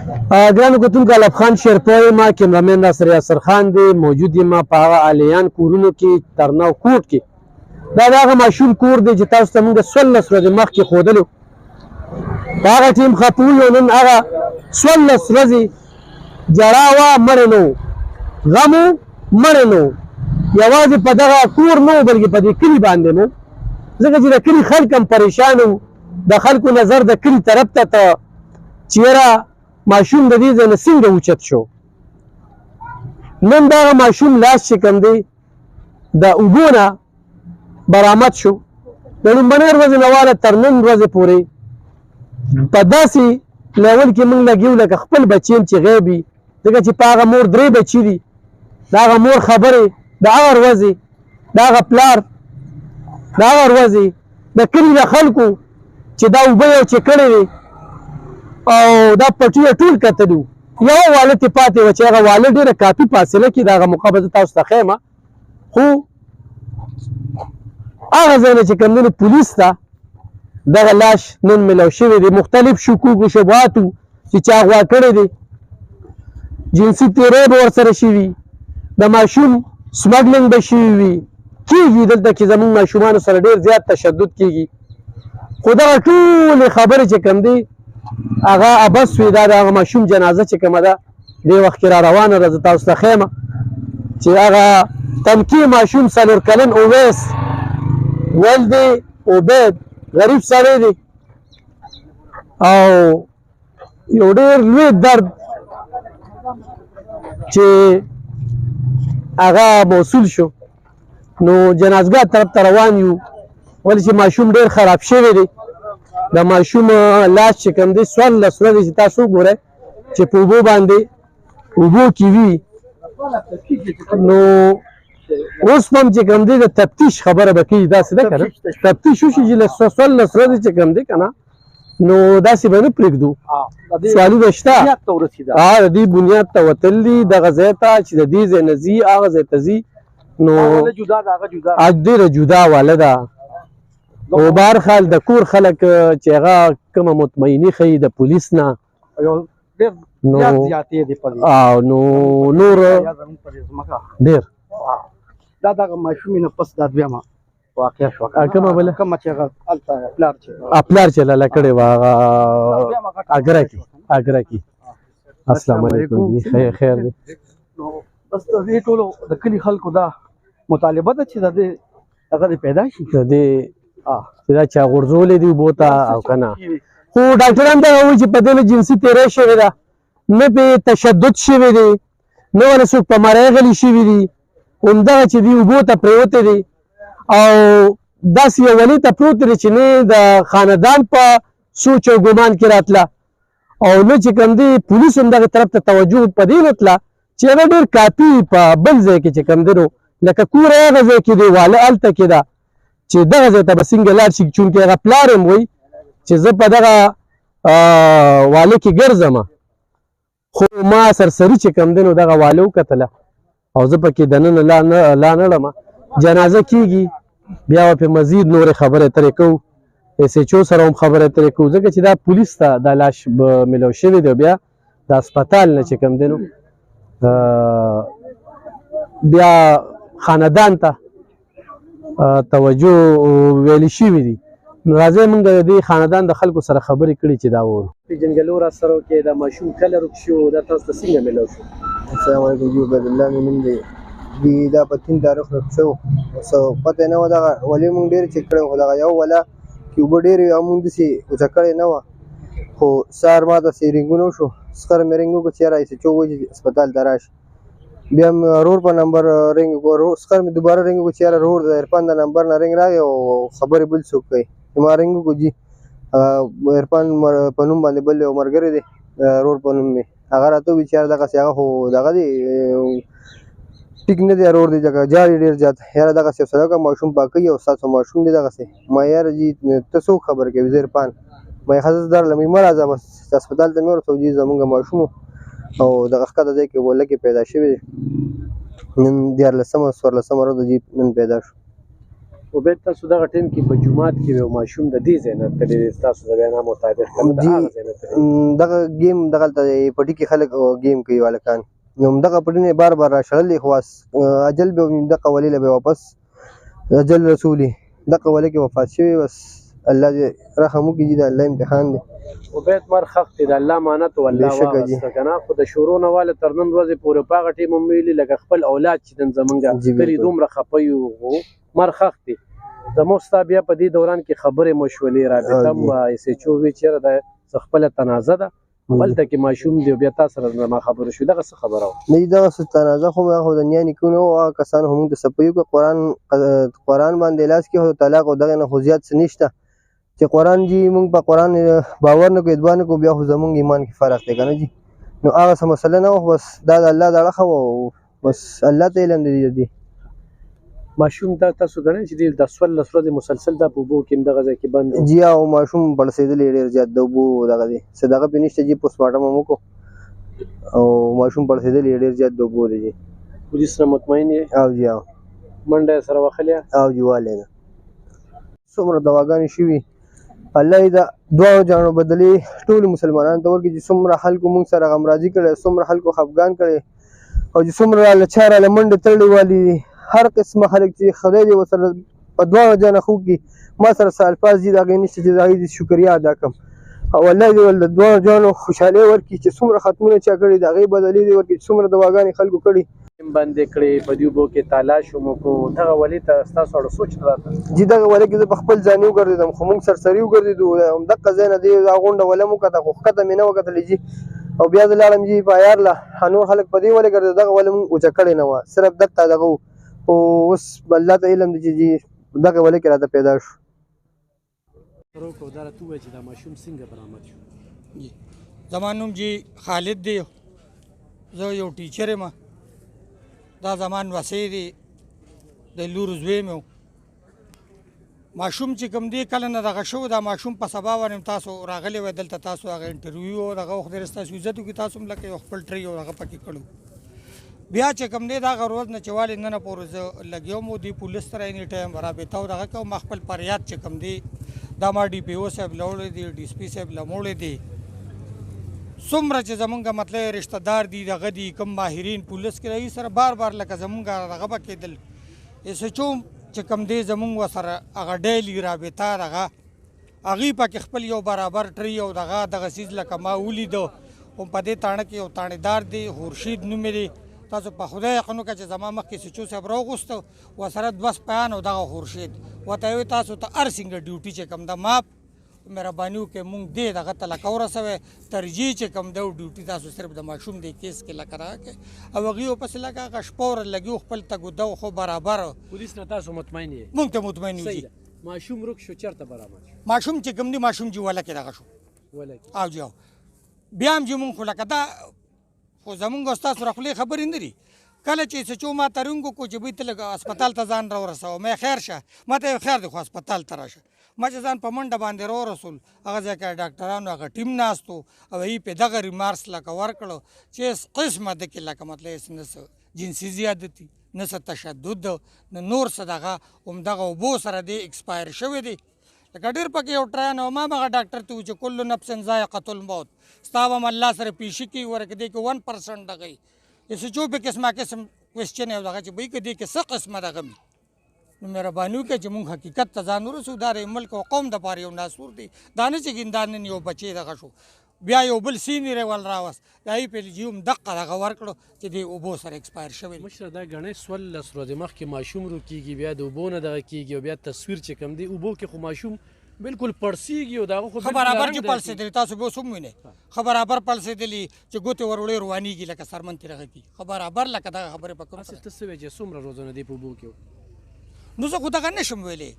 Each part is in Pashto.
ګرانو کتونکو الف خان شیرپای ما کیمرامین ناصر یاسر خان دی موجود یم په هغه الیان کورونو کې ترناو کوټ کې. دا د هغه ماشوم کور دی چې تاسو ته موږ 14 ورځې مخکې ښودلو. په هغه ټیم خفه وو، نن هغه 14 ورځې جړا وه، مړی نه و، غم و، مړی نه و. یوازې په دغه کور نه و بلکې په دې کلي باندې مو، ځکه چې د کلي خلک هم پریشان وو. د خلکو نظر د کلي طرف ته چې یاره ماشوم د دې ځای نه څنګه اوچت شو. نن دغه ماشوم لاس چې کوم دی د اوبو نه برآمد شو. د لومبنۍ ورځې نه واله تر نن ورځې پورې په داسې لیول کې موږ لګیو لکه خپل بچي چې غیب وي، ځکه چې په هغه مور 3 بچي دي. د هغه مور خبرې، د هغه ورځې، د هغه پلار، د هغه ورځې د کلي د خلکو چې دا اوبه یو چې کړې وې او دا پټي ټول کتلو. یوه واله ترې پاتې وه چې هغه واله ډېره کافي فاصله کې د هغه موقع به زه تاسو ته ښیم، خو هغه ځای نه چې کوم دی پولیس ته دغه لاش نن میلاو شوی دی. مختلف شکوک و شبهات چې چا غوا کړی دی، جنسي تیری به ورسره شوي، د ماشوم سمګلینګ به شوي وي. کېږي دلته کې زموږ ماشومانو سره ډېر زیات تشدد کېږي، خو دغه ټولې خبرې چې کوم دی هغه ابس وي. دا د هغه ماشوم جنازه چې کومه ده دې وخت کې را روانه ده. زه تاسو ته ښیم چې هغه تنکي ماشوم 4 کلن اویس ولد عبید غریب سړی دی او یو ډېر لوی درد چې هغه موصول شو. نو جنازګاه طرف ته روان یو، ولې چې ماشوم ډېر خراب شوی دی. د ماشوم لاس چې کوم دی 14 ورځې چې تاسو وګورئ چې په اوبو باندې اوبو کې وي. نو اوس هم چې کوم دی د تفتیش خبره به کېږي، داسې ده که نه؟ تفتیش وشي چې له 14 ورځې چې کوم دی که نه، نو داسې به نه پرېږدو. سوالونه شته، د دې بنیاد ته وتل دي، دغه ځای ته چې د دې ځای نه ځي هغه ځای ته ځي. نو ډېره جدا واله ده. او بهرحال د کور خلک چې هغه کومه مطمئني ښیي د پولیس نه، نو نور ډېر دا دغه ماشوم نه پس دا دویمه واقعه شو. کومه بله؟ کومه چې هغه هلته پلار چې لاله کړې وه هغه اګره کې. السلام علیکم جی، خیر دی. نو بس د دې ټولو د کلي خلکو دا مطالبه ده چې د دې هغه پیدا شي، د دې چې دا چا غورځولې دي اوبو ته او که نه. خو ډاکټران دغه وایي چې په دې نه جنسي تیری شوې ده، نه پرې تشدد شوی دی، نه ورله څوک په مرۍ غلي شوي دي. همدغه چې دي اوبو ته پرېوتی دی او داسې یو ولي ته پروت دی چې نه د خاندان په سوچ او ګمان کې راتله او نه چې کوم دی پولیس هم دغه طرف ته توجه په دې نه تله چې هغه ډېر کافي په بل ځای کې چې کوم دی نو لکه کور هغه ځای کې دی، واله هلته کې ده چې دغه ځای ته به څنګه لاړ شي. چونکې هغه پلار هم وایي چې زه په دغه واله کې ګرځم، خو ما سرسري چې کوم دی نو دغه واله وکتله او زه پکې دننه لا نه ړمه. جنازه کېږي، بیا به پرې مزید نورې خبرې اترې کوو، ایس ایچ او سره هم خبرې اترې کوو، ځکه چې دا پولیس ته دا لاش میلاو شوی دی. بیا د هسپتال نه چې کوم دی نو بیا خاندان ته توجه ویلې شوي دي. نو راځئ موږ د دې خاندان د خلکو سره خبرې کړي چې دا وورو. پېژنګلو را سره کې دا ماشوم کله ورک شو، دا تاسو ته څنګه میلاو شو؟ السلام علیکم جی، عبید الله مې نوم دی. دا په 3 تاریخ ورک شو، څه پته نه وه. دغه ولې موږ ډېر چک کړی، خو دغه یو وله کې اوبه ډېرې وې او موږ داسې کوڅه کړې نه وه. خو سهار ما ته رینګونه وشو، سخر مې رینګ وکړو چې یاره ایس ایچ او وایي چې هسپتال ته راشي. بیا مې رور په نمبر رینګ وکړو، سخر مې دوباره رینګ وکړو چې یاره رور د عرفان د نمبر نه رینګ راغی او خبرې بل څوک کوي. ما رینګ وکړو جي، عرفان په نوم باندې بل یو ملګری دی، رور په نوم مې هغه راته وویل چې یاره دغسې هغه خو دغه دی ټیک نه دی، رور دی ځکه جاړي ډېر زیات. یاره دغسې یو سړی ماشوم پاکوي او ستاسو ماشوم دی دغسې. ما یاره جي ته څوک خبر کوي؟ زه عرفان. ما یې ښه زه درلم، مه راځه بس هسپتال ته مې ورسوه جي، زمونږ ماشوم او دغه ښکته ځای کې ولکې پیدا شوې دی. نن 14 14 ورځ جي نن پیدا شو. خو بیا تاسو دغه ټیم کې په جومات کې یو ماشوم د دې ځای نه تللی دی ستاسو د وینا مطابق که نه د هغه ځای نه تللی دغه گیم دغلته پټي کې خلک گیم کوي هلکان نو همدغه پټونه بار بار راشړلې خو اجل به دغه ولې له به واپس اجل رسولي دغه ولې کې وفات شوی بس الله دې رحم وکړي د الله امتحان دی خو باید مر خښ دی د الله مانت او الله واغسته که نه خو د شورو نه واله تر نن ورځې پورې په هغه ټیم هم ویلي لکه خپل اولاد چې نن زمونږ کلي دومره خفه یو مر خښ دی زموږ ستا بیا په دې دوران کې خبرې مو شولې رابطه هم ایس ایچ او وی چېرې د څه خپله تنازه ده هلته کې ماشوم دی بیا تا سره زما خبره شوې دغه څه خبره وه نه دغه څه تنازه خو خو د نیا نیکونه وو هغه کسان هم د څپیو که قرآن باندې لاس کې خو طلاق او دغه نه خو زیات څه نشته چې قرآن جي موږ په قرآن باور نه کوو ادبا نه کوو بیا خو زموږ ایمان کې فرق دی که نه جي نو هغه څه مسله نه وه بس دا د الله د اړخه وه بس الله ته علم دی ماشوم دا تاسو ګڼئ چې د 14 ورځې مسلسل دا په اوبو کې هم دغه ځای کې بند جی او ماشوم پړسېدلی ډېر زیات د اوبو دغه دی څه دغه پې نشته جي پوسټ مارټم هم وکړو او ماشوم پړسېدلی ډېر زیات د اوبو دی جي پولیس نه مطمئن یې او جی او منډه یې سره وهلې او جی والی نه څومره دواګانې شوي الله یې د دواړو جانو بدلې ټولو مسلمانانو ته ورکړي چې څومره خلکو موږ سره غمرازي کړی څومره خلکو خفګان کړی او چې څومره راله چا راله منډې تړلې والي هر قسمه خلک چې خدای دې ورسره په دواړو جانه خوږ کړي ما سره څه الفاظ دي د هغې نشته چې د هغې دې شکریا ادا کړم او الله دې ول د دواړو جانو خوشحالۍ ورکړي چې څومره ختمونه چا کړي د هغې بدلې دې ورکړي چې څومره دواګانې خلکو کړي بندې کړې په دې اوبو کې تالاش مو کړو دغه ولې ته ستاسو اړه سوچ نه راته جي دغه ولې کې زه په خپل ځاني وګرځېدم خو موږ سرسري وګرځېدو همدغه ځای نه دی دا غونډه وله مو کته خو ښکته مې نه وکتلې جي او بیا زه لاړم جي په عیار له نور خلک په دې ولې ګرځېدل دغه ولې مونږ اوچه کړې نه وه صرف دلته دغه و خو اوس الله ته علم دی چې جي دغه ولې کې راته پیدا شو روکو دا راته ووایه چې دا ماشوم څنګه برآمد شو زما نوم جي خالد دی زه یو ټیچر یم دا زما نوسی دی د لور زوی مې و ماشوم چې کوم دی کله نه دغه شو دا ماشوم په سبا باندې تاسو راغلی وای دلته تاسو هغه انټرویو او دغه وخت ستاسو عزت وکړي تاسو هم لکه یو خپل ټری او هغه پکې کړو بیا چې کوم دی دغه روز نه چې والې نن پورې زه لګیوم و دی پولیس سره اني ټایم رابطه او دغه کوم خپل فریاد چې کوم دی دا ما ډي پی او صاحب لوړی دی ډي اس پي صاحب لموړی دی څومره چې زمونږ مطلب رشته دار دي دغه دي کوم ماهرین پولیس کې رهي سره بار بار لکه زمونږ دغه به کېدل ایس ایچ او چې کوم دی زمونږ ورسره هغه ډیلي رابطه دغه هغې پکې خپل یو برابر ټری او دغه څیز لکه ما ولیده او په دې تاڼه کې یو تاڼېدار دی خورشید نوم دی تاسو په خدای یقین وکړه چې زما مخکې ایس ایچ او صاحب راوغوسته ورسره 2 سپیان او دغه خورشید ورته یې وویل تاسو ته هر څنګه ډیوټي چې کوم ده ماپ مهرباني وکړئ مونږ دې دغه ته لکه ورسوئ ترجیح چې کوم دی ډیوټي تاسو صرف د ماشوم د کیس کې لکه راکړئ او هغې ورپسې لکه هغه شپه ور لګي خپل تګ و دو خو برابر پولیس نه تاسو مطمئن یې مونږ ته مطمئن یو جي ماشوم روک شو چېرته برآمد شو ماشوم چې کوم دی ماشوم جي وله کې دغه شو وله کې او جي بیا هم جي مونږ خو لکه دا خو زمونږ او ستاسو را خولې خبرې نه دي کله چې ایس ایچ او ما ته رنګ وکړو چې بوی ته لږ هسپتال ته ځان راورسوه مې خیر شه ما ته یې خیر دی خو هسپتال ته راشه ما چې ځان په منډه باندې راورسول هغه ځای کې ډاکټرانو هغه ټیم ناست و او هغې پې دغه ریمارکس لکه ورکړو چې هېڅ قسمه ده کې لکه مطلب هېڅ نه څه جنسي زیادتي نه څه تشدد نه نور څه دغه همدغه اوبو سره دی ایکسپایر شوی دی لکه ډېر پکې یو ټرین او ما هغه ډاکټر ته وویل چې کل نفس ذایقة الموت ستا به هم الله سره پیشي کوي ورکه دی کې 1% دغه ایس ایچ او پې قسمه قسم کوېسچن یې دغه چې بوی که دې کې څه قسمه دغه وي نو مهرباني وکړئ چې مونږ حقیقت ته ځان ورسوو دا د ملک او قوم دپاره یو ناسور دی دا نه چې دا نن یو بچی دغه شو بیا یو بل سینیر یې ول راوست د هغې پې جي هم دقه دغه ورکړو چې دې اوبو سره ایکسپایر شوی مشره دا ګڼئ 14 ورځې مخکې ماشوم روکېږي بیا د اوبو نه دغه کېږي او بیا تصویر چې کوم دی اوبو کې خو ماشوم بالکل پړسېږي او د هغه خو ښه برابر چې پړسېدلي تاسو به اوس هم وینئ ښه برابر پړسېدلي چې ګوتې ور وړې روانېږي لکه سرمن ترې هغه کېږي ښه برابر لکه دغه خبرې په کوم ته څه وایې چې څومره روزونه دی په اوبو کې نو زه خو دغه نشم ویلی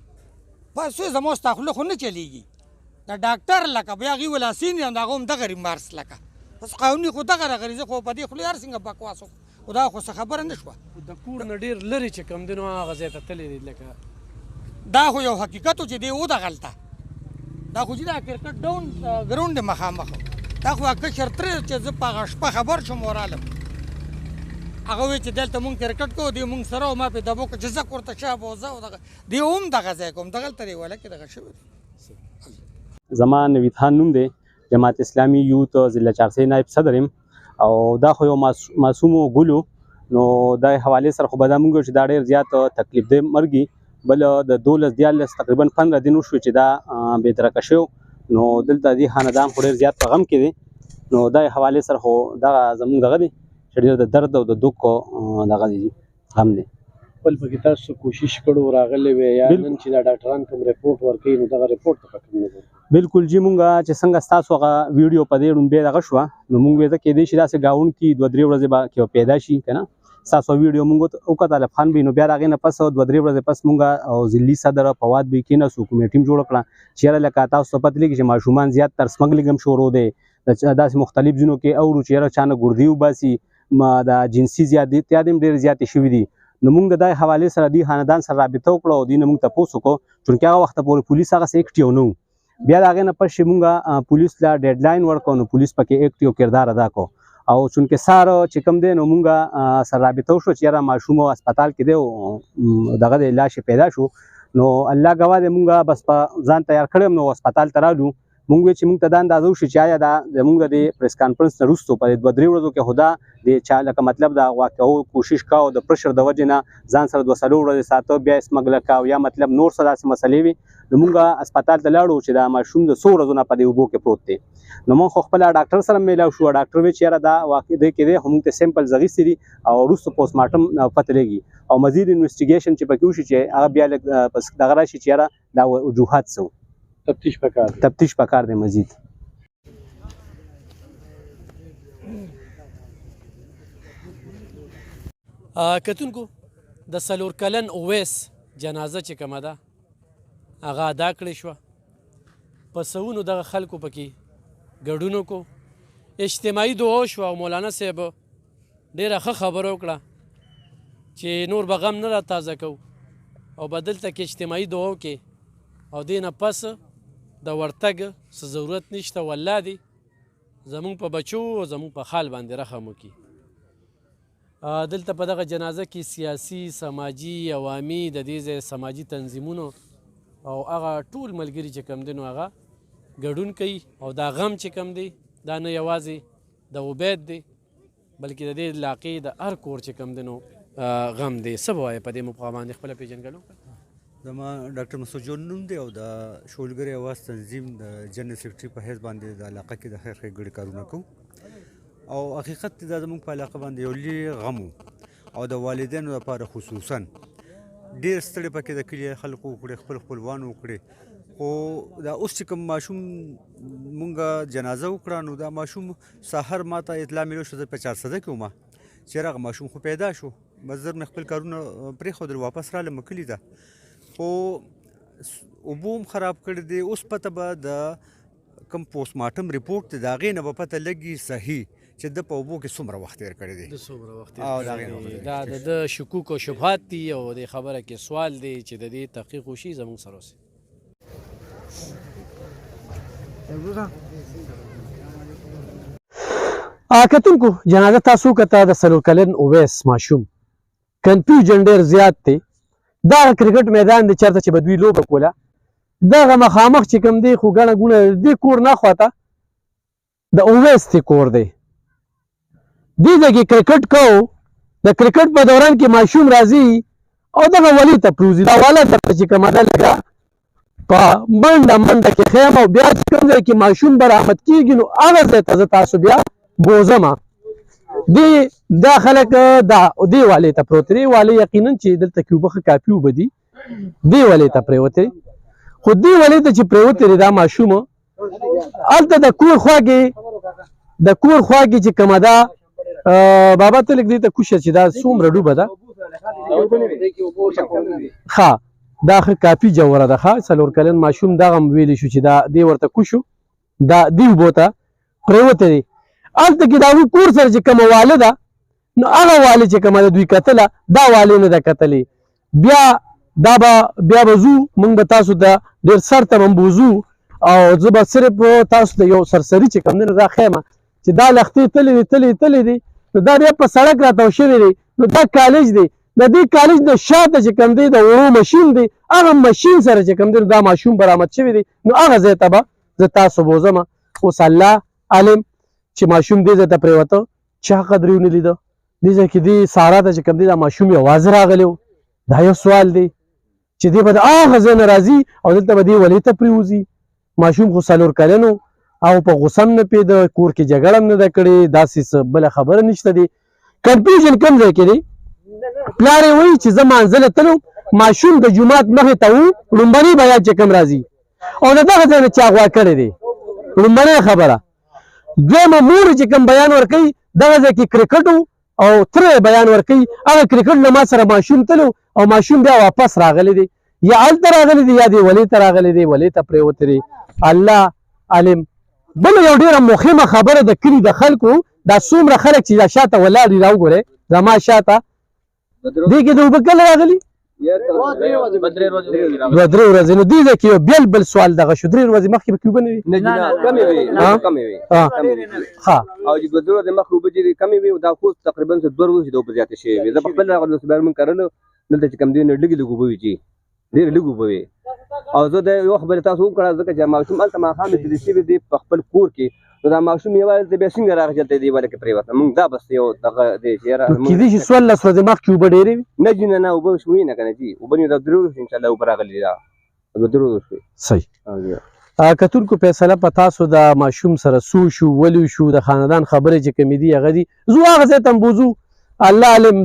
بس زما ستا خوله خو نه چلېږي د ډاکټر لکه بیا هغې ولاسین یم د هغه هم دغه ریمارکس لکه بس قانوني خو دغه راغلي زه خو په دې خولې هر څنګه بکواس وکړو خو دا خو څه خبره نه شوه د کور نه ډېر لرې چې کوم دی نو هغه ځای ته تللی دی لکه دا خو یو حقیقت و چې دی ودغلته دا خو چې دا کرکټ ډاون ګراونډ دی مخامخ دا خو هغه کشر ترې چې زه په هغه شپه خبر شوم ورالم هغه وایي چې دلته مونږ کرکټ کوو دی مونږ سره ما پې دبو که چې زه کورته شابه او زه او دغه دی هم دغه ځای کوم دغلته دی وله کې دغه شوی دی. زما نوید خان نوم دی، جماعت اسلامي یوت ضلع چارسي نائب صدر یم او دا خو یو معصوم ګلو نو د حوالې سره خو به دا مونږ چې دا ډېر زیات تکلیف دی مرګي بل د 12 تقریبا 15 دن وشو چې دا بېدرکه شو نو دلته دې خاندان خو ډېر زیات په غم کې دی نو دا حوالې سره خو دغه زمونږ دغه دی چې ډېر د درد او د دوک دغه دی غم دی. خپل پکې تاسو کوشش کړو راغلی وی یا نن چې دا ډاکټران کوم رپورټ ورکوي نو دغه رپورټ ته کوم نظر بالکل جی مونږه چې څنګه ستاسو هغه ویډیو په دې ړومبې دغه شوه نو مونږ وې ته کېدای شي داسې ګاونډ کې 2-3 ورځې به کې پیدا شي که نه ستاسو ویډیو مونږ وکتل افغان به نو بیا د هغې نه پس 2-3 ورځې پس مونږ او ضلعي صدر فواد به کېناستو کومې ټیم جوړه کړه چېرې لکه تاسو ته پته لګي چې ماشومان زیات تر سمګلینګ هم شروع دی داسې مختلف ځینو کې اورو چې یاره چا نه ګردي وباسي د جنسي زیاتیات هم ډېرې زیاتې شوي دي نو مونږ د دې حوالې سره دې خاندان سره رابطه وکړه او دوی نه مونږ تپوس وکړو چونکې هغه وخته پورې پولیس هغسې ایکټیو نه و بیا د هغې نه پس چې مونږ پولیس له ډیډلاین ورکړو نو پولیس پکې ایکټیو کردار ادا کړو او چونکې سهار چې کوم دی نو مونږ سره رابطه وشو چې یاره ماشوم هسپتال کې دی او دغه د علاج پیدا شو نو الله ګواه دی مونږ بس په ځان تیار کړی نو هسپتال ته رالو مونږ وی چې مونږ ته دا اندازه وشي چې آیا دا زمونږ د پریس کانفرنس نه وروسته په 2-3 ورځو کې خو دا د چا لکه مطلب د واقعو کوشش کوو د پرشر د وجې نه ځان سره 2-3 ورځې ساته بیا یې سمګله کوو یا مطلب نور څه داسې مسلې وي نو مونږ هسپتال ته لاړو چې دا ماشوم د 100 ورځو نه په دې اوبو کې پروت دی نو مونږ خو خپله ډاکټر سره میلاو شو ډاکټر وی چې یاره دا واقع دی کې دی خو مونږ ته سیمپلز اخیستي دي او وروسته پوسټمارټم پته لګي او مزید انویسټیګیشن چې پکې وشي چې هغه بیا لږ دغه راشي چې یاره دا وجوهات څه تفتیش پکار دی مزید. کتونکو د 4 کلن اویس جنازه چې کومه ده هغه ادا کړې شوه په سوونو دغه خلکو پکې ګډون وکړو اجتماعي دعا شوه او مولانا صاحب ډېره ښه خبره وکړه چې نور به غم نه را تازه کوو او به دلته کې اجتماعي دعا وکړې او دې نه پس د ورتګ څه ضرورت نشته والله دې زمونږ په بچو او زمونږ په خال باندې رحم وکړي. دلته په دغه جنازه کې سیاسي سماجي عوامي د دې ځای سماجي تنظیمونو او هغه ټول ملګري چې کم دي نو هغه ګډون کوي او دا غم چې کم دی دا نه یوازې د عبید دی بلکې د دې علاقې د هر کور چې کم دی نو غم دی. څه به وایې په دې موقع باندې خپله پېژندګلو زما ډاکټر مسعود جون نوم دی او د شولګرې اواز تنظیم د جنرال سیکرټري په حیث باندې د علاقه کې د خیر ښېګڼې کارونه کوو او حقیقت دا زموږ په علاقه باندې یو لوی غم او د والدینو لپاره خصوصا ډېر ستړي پکې د کلي خلکو وکړې خپل خپلوانو وکړې خو دا اوس چې کوم ماشوم مونږ جنازه وکړه نو دا ماشوم سهار ما ته اطلاع ملو شو زه په 400 کې وم چې هغه ماشوم خو پیدا شو بس زر مې خپل کارونه پرېښودل واپس رالم کلي ته خو اوبو هم خراب کړی دی اوس پته به د کوم پوسټمارټم رپورټ دی د هغې نه به پته لګي صحیح چې د په اوبو کې څومره وخت تېر کړی دی دا د شکوک او شبهات دي او د خبره کې سوال دی چې د دې تحقیق وشي زموږ سره اوسي. کتونکو جنازه تاسو کته د 4 کلن اویس ماشوم کنفیوژن ډېر زیات دی دا کرکټ میدان دی چېرته چې به دوی لوبه کوله دغه مخامخ چې کوم دی خو ګڼه ګوڼه دې کور نه خواته د اویس دی کور دی دې ځای کې کرکټ کوو د کرکټ په دوران کې ماشوم راځي او دغه ولي ته پروزي دا والا ته چې کومه ده لږه په منډه کې خیم او بیا چې کوم ځای کې ماشوم برآمد کېږي نو هغه ځای ته زه تاسو بیا بوزم دا خلک دې والې ته پروت دی والې یقینا چې دلته کې اوبه ښه کافي اوبه دي دې والې ته پرېوتی خو دې والې ته چې پرېوتی دی دا ماشوم هلته د کور خوا کې چې کومه ده بابا ته لږ دې ته کوشه چې دا څومره ډوبه ده ښه دا ښه کافي جوره ده ښه 4 کلن ماشوم دغه هم ویلی شو چې دا دې ورته کوشو دا دې اوبو ته پرېوتی دی هلته کې د هغوی کور سره چې کومه واله ده نو هغه والې چې کومه ده دوی کتله دا والې نه ده کتلې بیا به ځو موږ به تاسو ته ډېر سر ته به بوځو او زه به صرف تاسو ته یو سرسري چې کوم دی نو دا ښیمه چې دا لښتې تللې دي نو دا بیا په سړک راتاو شوی دی نو دا کالج دی د دې کالج د شاته چې کوم دی د وړو ماشین دی هغه ماشین سره چې کوم دی دا ماشوم برآمد شوی دی نو هغه ځای ته به زه تاسو بوځم اوس الله عالم چې ماشوم دې ځای ته پرېوته چا قدر یې ونه لیده دې ځای کې دې سارا ته چې کوم دی دا ماشوم یوازې راغلی و دا یو سوال دی چې دې به د هغه ځای نه راځي او دلته به دې ولې ته پرېوځي ماشوم خو 4 کلن و او په غوسه هم نه پېده کور کې جګړه هم نه ده کړې داسې څه بله خبره نشته دی کنفیوژن کوم ځای کې دی پلار یې وایي چې زه مانځله تلم ماشوم د جومات مخې ته و لومبنی بیان چې کوم راځي او د دغه ځای نه چا غوا کړی دی لومبنۍ خبره دویمه مور چې کوم بیان ورکوي دغه ځای کې کرکټ او تره بیان ورکوي هغه کرکټ نه ما سره ماشوم تلو او ماشوم بیا واپس راغلی دی یا هلته راغلی دی یا دې ولې ته راغلی دی ولې ته پرېوتی دی الله عالم بله یو ډېره مهمه خبره د کلي د خلکو دا څومره خلک چې دا شاته ولاړ دي راوګورئ زما شاته دې کې د اوبه کله راغلي 2-3 ورځې نو دې ځای کې یو بل سوال دغه شو 3 ورځې مخکې به کې اوبه نه وي ښه او چې 2 ورځې مخکې اوبه چې کمې وي دا خو تقریبا 2 ورځې د اوبه زیاتې شوې وي زه په خپل هغه نسبت مونږ کرلو دلته چې کوم دی نو ډېرې لږ اوبه وي چې ډېرې لږ اوبه وي او زه د یو خبرې تاسو وکړه ځکه چې ماشوم هلته ماښام تللی شوی دی په خپل کور کې نو دا ماشوم یوازې بیا څنګه راغی چې هلته دې وله کې پرېوته مونږ دا بس یو دغه دی چې یاره کېدای شي 14 ورځې مخکې اوبه ډېرې وي نه جي نه اوبه شوي نه که نه جي اوبه نو دا 3 ورځې انشاءالله اوبه راغلي دا 2 ورځې شوي صحیح کتونکو فیصله په تاسو د ماشوم سره سو شو ولي شو د خاندان خبرې چې کومې دي هغه دي زو هغه ځای ته بوځو الله علم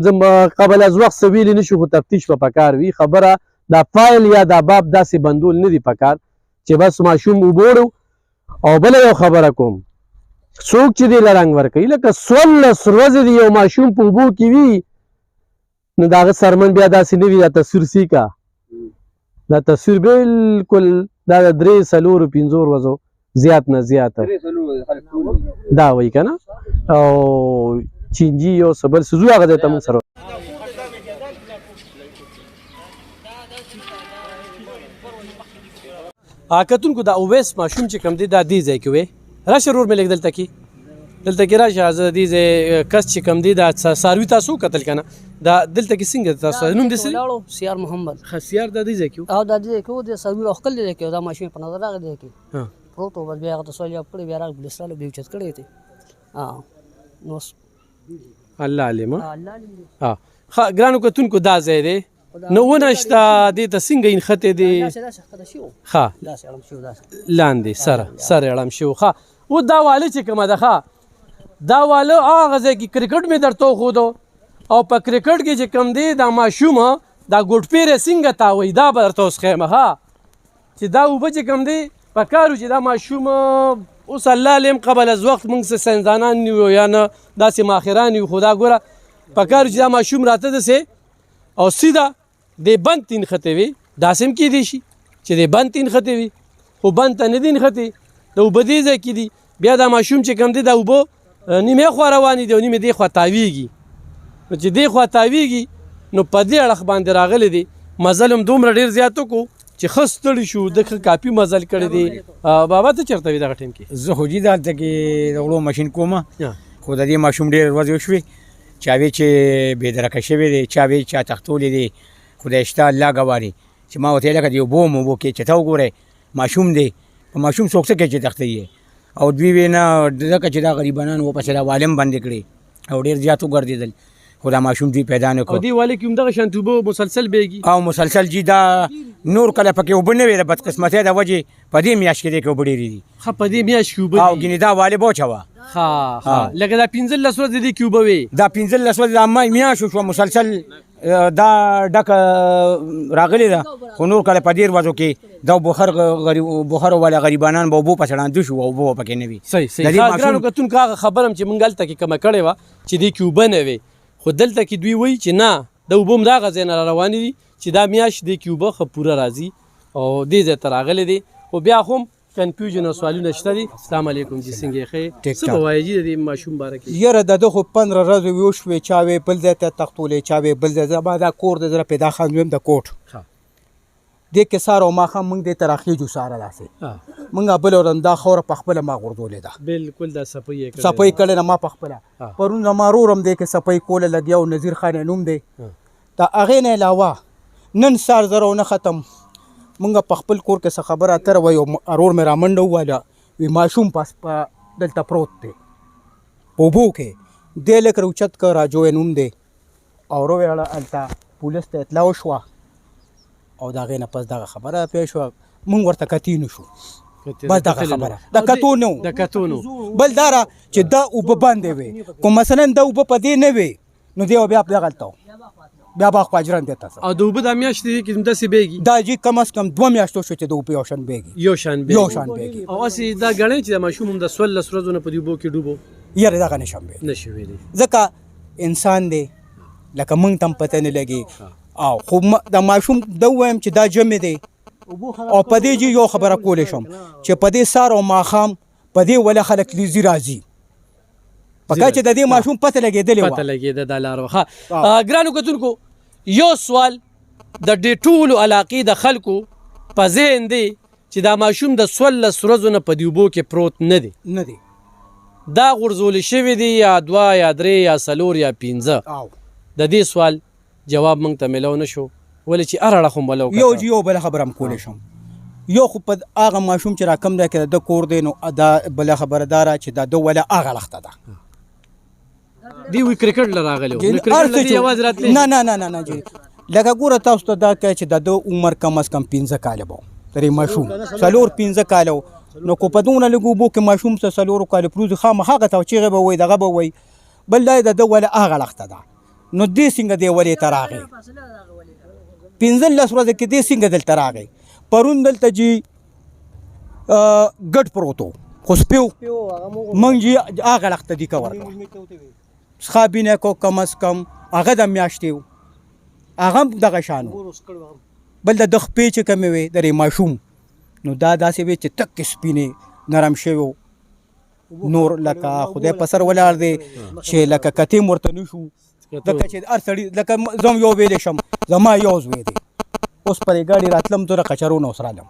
قبل از وخت څه ویلې نه شو خو تفتیش په پکار وي خبره دا فایل یا دا باب داسې بندول نه دي پکار چې بس ماشوم وبوړو او بله یو خبره کوم څوک چې دې له رنګ ورکوي لکه 14 ورځې د یو ماشوم په اوبو کې وي نو د هغه سرمن بیا داسې نه وي دا تصویر سیکه دا تصویر بالکل دا د 3 4 5 ورځو زیات نه زیاته دا وایي که نه او چینجي یو څه بل څه زو هغه ځای ته مونږ سره کتونکو دا اویس ماشوم چې کوم دی دا دې ځای کې وی راشه ورور مې لږ دلته کې راشه زه دې ځای کس چې کوم دی دا څاروي تاسو وکتل که نه دا دلته کې څنګه تاسو نوم دې څه سیار محمد خسیار دا دې ځای کې او دا دې کې د څاروي راخکل دی کې دا ماشوم په نظر راغی دی کې پروت و بیا هغه سوال یې کړی بیا راغی بلساله به چت کړی دی نو الله علم ها ګرانو کتونکو دا ځای دی نو ونشته دې ته څنګه انخته دی ښه لاندې سره اړم شو ښه و دا واله چې کومه ده ښه دا واله هغه ځای کې کرکټ مې درته وښودو او په کرکټ کې چې کوم دی دا ماشوم دا ګوټپیرې څنګه تاوی دا به درته اوس ښیم ښه چې دا اوبه چې کوم دی په کار و چې دا ماشوم اوس الله علم قبل از وخت موږ څه ساینسدانان یو یا نه داسې ماهران یو خو دا ګوره په کار و چې دا ماشوم راته داسې او سیده د بند تنخته وي داسې هم کیدی شي چې د بند تنخته وي خو بند ته نه دي نښتې د اوبه دې ځای کې دي بیا دا ماشوم چې کوم دی دا اوبه نیمې خوا روانې دي او نیمې دې خوا تاویږي نو چې دې خوا تاویږي نو په دې اړخ باندې راغلی دی مزل هم دومره ډېر زیات وکړو چې ښه ستړي شو د کافي مزل کړی دی بابا ته چېرته وي دغه ټایم کې زه خو جي دلته کې د وړو ماشین کومه خو د دې ماشوم ډېرې ورځې وشوې چا وی چې بېدرکه شوی دی چا وی چا تختولی دی خدای شته الله ګواري چې ما ورته لکه د یو بوم اوبو کې چې ته وګورئ ماشوم دی په ماشوم څوک څه کوي چې تختوي او دوی وی نه ځکه چې دا غریبانان وپسې دا والم بندې کړې او ډېر زیات وګرځېدل خو دا ماشوم دوی پیدا نه کړو او دې والي کې هم دغه شانتې اوبه مسلسل بیږي او مسلسل جي دا نور کله پکې اوبه نه وي د بدقسمتۍ د وجې په دې میاشت کې دی کې اوبه ډېرې دي ښه په دې میاشت کې اوبه او ګینې دا والي بوچه وه ها لکه دا 15 ورځې دي کې اوبه وي دا 15 ورځې دا میاشت شوه مسلسل دا ډکه راغلې ده خو نور کله په ډېر ورځو کې دا بخار والا غریبانان به اوبو پسې ړانده شو او اوبه به پکې نه وي صحیح ګرانو کتونکو هغه خبره هم چې موږ هلته کې کومه کړې وه چې دې کې اوبه نه وي خو دلته کې دوی وایي چې نه د اوبه هم دغه ځای نه را روانې دي چې دا میاشت دې کې اوبه ښه پوره راځي او دې ځای ته راغلی دی خو بیا خو هم کنفیوژن او سوالونه شته دي السلام علیکم جی څنګه یې ښه څه به وایي جي د دې ماشوم باره کې یاره د ده خو 15 ورځې وشوې چا وی بل ځای ته تختولی چا وی بل ځای زما دا کور دی زه پیدا خان ویم د کوټ دې کې سار او ماښام موږ دې ته راخېږو ساره داسې موږ بله ورځ دا خاوره په خپله ما غورځولې ده بالکل دا صفۍ یې کړې صفۍ کړې ده ما په خپله پرون زما رور هم دی کې صفۍ کوله لګیا و نظیر خان یې نوم دی د هغې نه علاوه نن سار زه نه ختم موږ په خپل کور کې څه خبره اتره وه یو رور مې رامنډه وواله وي ماشوم په دلته پروت دی په اوبو کې دی لږ راوچت که راجو یې نوم دی او وویاړه هلته پولیس ته اطلاع وشوه او د هغې نه پس دغه خبره پیښ شوه موږ ورته کتي نه شو بس دغه خبره د کتو نه و بل دا را چې دا اوبه باندې وې که مثلا دا اوبه په دې نه وې نو دی بیا دغلته و بیا به خواجران دی تاسو او د اوبه دا میاشتې دي کې داسې بیږي دا جي کم از کم 2 میاشتو شو چې د اوبه یو شان بیږي یو شان بیږي او هسې دا ګڼئ چې د ماشوم هم د 16 ورځو نه په دې اوبو کې ډوبو یاره دغه نشم بیږي نشي ویلی ځکه انسان دی لکه موږ ته هم پته نه لګي او خو د ماشوم دا وایم چې دا جمع دی او په دې جي یو خبره کولی شم چې په دې سار او ماښام په دې وله خلک لیزي راځي پکار چې د دې ماشوم پته لګېدلې پته لګېده دا لار وه ګرانو کتونکو یو سوال د دې ټولو علاقې د خلکو په ذهن دی چې دا ماشوم د 16 ورځو نه په دې اوبو کې پروت نه دی دا غورځولې شوي دي یا 2 یا 3 یا 4 یا 15 د دې سوال جواب موږ ته میلو نه شو ولې چې هر اړخ هم ولو یو بله خبره هم کولی شم یو خو په هغه ماشوم چې راکم دی که د ده کور دی نو دا بله خبره دا چې دا ده وله هغه اړخ ته ده دی وی کرکټ له راغلی نه جی لکه ګوره تاسو ته دا کوي چې د ده عمر کم از کم 15 کاله به و د دې ماشوم 4-15 کاله نو که په دونه لږ اوبو کې ماشوم ته 4 کاله پروزي خامخا هغه ته چیغې به وایي دغه به وایي بل دا د ده وله هغه اړخ ته ده نو دې څنګه دې ولې ته راغی 15 ورځې کې دې څنګه دلته راغی پرون دلته جي ګډ پروت و خو سپیو موږ جي هغه اړخ ته دي که ورکړه څښابینه کو کم از کم هغه د میاشتې و هغه هم دغه شان و بل د خپې چې کمې وې د ماشوم نو دا داسې وې چې تکې سپینې نرم شوی و نور لکه خدای په سر ولاړ دی چې لکه کتیم ورته نه شو لکه چې هر سړي لکه زه یو ویلی شم زما یو زوی دی اوس پرې ګاډي راتلم دوره کچرونه اوس رالم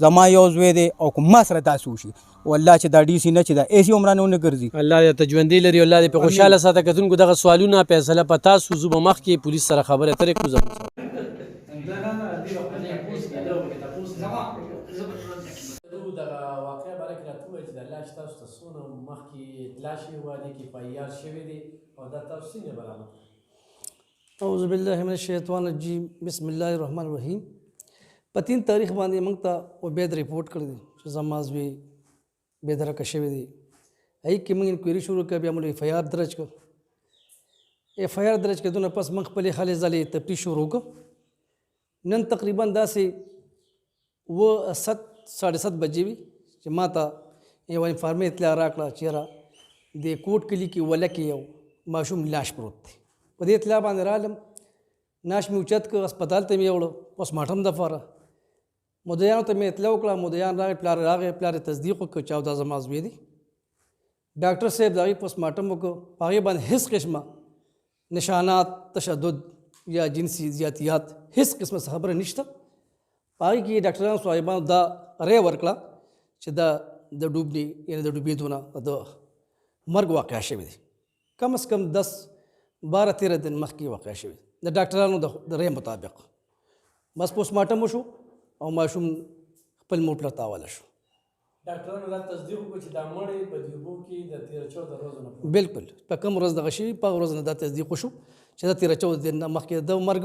زما یو زوی دی او که ما سره داسې وشي والله چې دا ډي سي نه چې دا اے سي هم رانه ونه ګرځي الله دې ته ژوندی لري الله دې په خوشحاله ساته کتونکو دغه سوالونه فیصله په تاسو زه به مخکې پولیس سره خبرې اترې کړو دغه واقعه باره کې راته ووایي چې د الله چې تاسو ته څونه مخکې اطلاع شوې وه دې کې پایار شوې دي او دا تاسو څنګه برابر اعوذ بالله من الشیطان الرجیم بسم الله الرحمن الرحیم په 3 تاریخ باندې موږ ته عبید ریپورټ کړی دی چې زما زوی بېدرکه شوی دی هغې کې موږ انکوایري شروع کړه بیا موږ ایف آی آر درج کړ ایف آی آر درج کېدو نه پس موږ خپلې هلې ځلې تفتیش شروع کړ نن تقریبا داسې 7:30 بجې وي چې ما ته یوه انفارمې اطلاع راکړه چې یاره د کوټ کلي کې وله کې یو ماشوم لاش پروت دی په دې اطلاع باندې رالم ناش مې اوچت کړ هسپتال ته مې یوړه پوسټمارټم دپاره مدیانو ته مې اطلاع وکړه مدیان راغی پلار یې تصدیق وکړ چې دا زما زوی دی ډاکټر صاحب د هغې پوسټمارټم وکړ په هغې باندې هېڅ قسمه نشانات تشدد یا جنسي زیاتیات هېڅ قسمه خبره نشته په هغې کې ډاکټرانو صاحبانو دا رای ورکړه چې دا د ډوبنې یعنې د ډوبېدو نه د مرګ واقع شوی دی کم از کم 10-12-13 دن مخکې واقع شوی د ډاکټرانو د رای مطابق بس پوسټمارټم وشو او ماشوم خپل موټر ته حواله شو ډاکټرانو دا تصدیق وکړو چې دا مړی په دې اوبو کې د 13-14 ورځو نه بالکل په کوم ورځ دغه شوي په هغه ورځ نه دا تصدیق وشو چې دا 13-14 دن نه مخکې د مرګ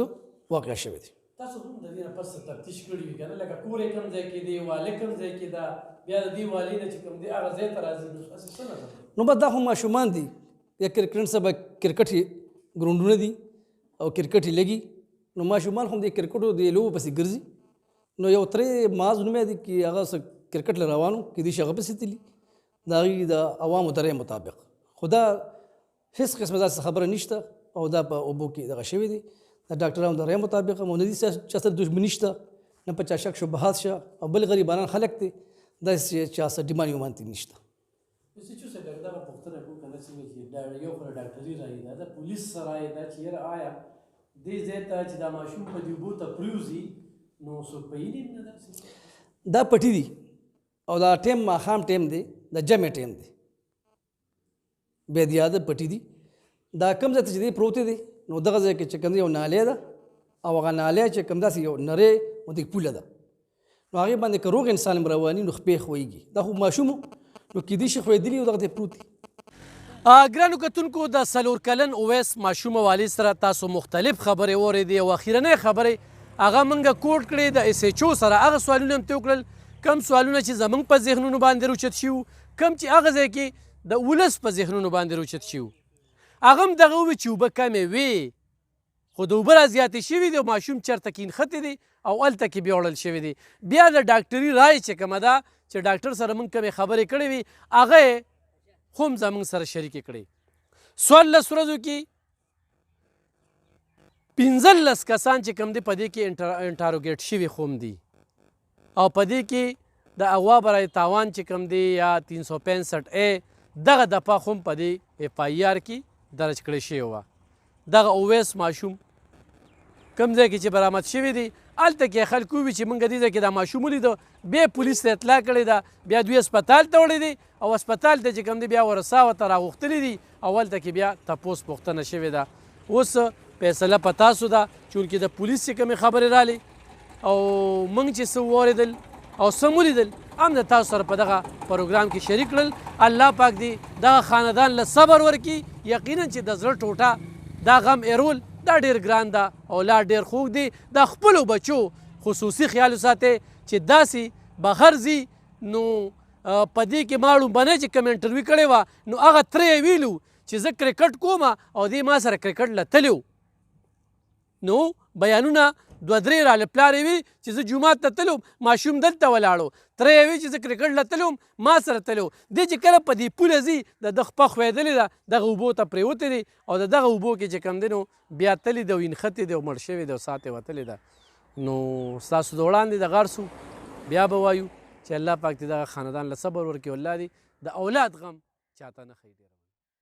واقع شوی دی تاسو هم د دې نه پس تفتیش کړي وي که نه لکه کور یې کوم ځای کې دی والی کوم ځای کې ده بیا د دې والي نه چې کوم دی هغه ځای ته راځي هسې څه نه نو بس دا خو ماشومان دي یا کرکټ سبا کرکټ ګراونډونه دي او کرکټ یې لګي نو ماشومان هم د کرکټو د لوبو پسې ګرځي نو یو ترې ماز نومې دی چې هغه کرکټ له روانو کېدای شي هغه پسې تلي د هغې د عوامو د رایې مطابق خو دا هېڅ قسمه داسې خبره نشته او دا په اوبو کې دغه شوي دي د ډاکټرانو د رایې مطابق هم نه دي چا سره دښمني شته نه په چا شک شبهات شته او بل غریبانان خلک دي داسې چا سره ډیمان ومانتي نشته دغه پوښتنه کوو که نه څنګه چې یو خو ډاکټري رایې ده د پولیس سره رایې ده چې یاره آیا دې ځای ته چې دا ماشوم په دې اوبو ته پرېوځي نو څوک پوهېږي نه داسې دا پټي دي او دا ټیم ماښام ټیم دی د جمع ټیم دی بې دیاده پټي دي دا کوم ځای ته چې دی پروت دی نو دغه ځای کې چې کوم دی یو نالی ده او هغه نالی چې کوم داسې یو نرۍ غوندې پوله ده نو هغې باندې که روغ انسان هم رواني نو خپې ښویږي دا خو ماشوم نو کیدای شي ښویېدلي او دغه ځای پروت دی ګرانو کتونکو د 4 کلن اویس ماشوم والد سره تاسو مختلف خبرې واورېدې او اخیرنۍ خبرې هغه موږ کوټ کړې د اس ایچ او سره هغه سوالونه هم ترې وکړل کم سوالونه چې زموږ په ذهنونو باندې روچت شي کم چې هغه ځای کې د ولس په ذهنونو باندې روچت شي هغه هم دغه وویل چې اوبه کمې وې خو د اوبه را زیاتې شوي دي او ماشوم چېرته کینښتې دي او هلته کې بیا وړل شوي دي بیا د ډاکټري رای چې کومه ده چې ډاکټر سره موږ کومې خبرې کړې وي هغه خو هم زموږ سره شریکې کړې 14 ورځو کې 15 کسان چې کوم دي په دې کې انټاروګیټ شوي خو هم دي او په دې کې د اغوا برای تاوان چې کوم دی یا 365 ا دغه دفعه خو هم په دې اف آی آر کې درج کړی شوی وه دغه اویس ماشوم کوم ځای کې چې برآمد شوي دي هلته کې خلکو ووي چې موږ دې ځای کې دا ماشوم ولیدو بیا پولیس ته اطلاع کړې ده بیا دوی هسپتال ته وړی دي او هسپتال ته چې کوم دی بیا ورساوه ته راغوښتلي دي او هلته کې بیا تپوس پوښتنه شوې ده اوس فیصله په تاسو ده چونکې د پولیس چې کومې خبرې رالې او موږ چې څه واورېدل او څه ولیدل هم د تاسو سره په دغه پروګرام کې شریک کړل الله پاک دې دغه خاندان له صبر ورکړي یقینا چې د زړه ټوټه دا غم ایرول دا ډېر ګران ده او لا ډېر خوږ دی د خپلو بچو خصوصي خیال وساتئ چې داسې بهر ځي نو په دې کې ما لومبنۍ چې کوم انټرویو کړې وه نو هغه ترې یې ویلو چې زه کرکټ کوم او دې ما سره کرکټ له تللی نو بیانونه 2-3 راله پلار یې وي چې زه جومات ته تلم ماشوم دلته ولاړو تره یې وي چې زه کرکټ له تلم ما سره تللی دی چې کله په دې پوله ځي د ده خپه ښویېدلې ده دغه اوبو ته پرېوتې دي او د دغه اوبو کې چې کوم دی نو بیا تللی دی او انښتې دی او مړ شوی دی او ساه ترې وتلې ده نو ستاسو د وړاندې د غار سو بیا به وایو چې الله پاک دې دغه خاندان له صبر ورکړي والله دې د اولاد غم چاته نه ښیي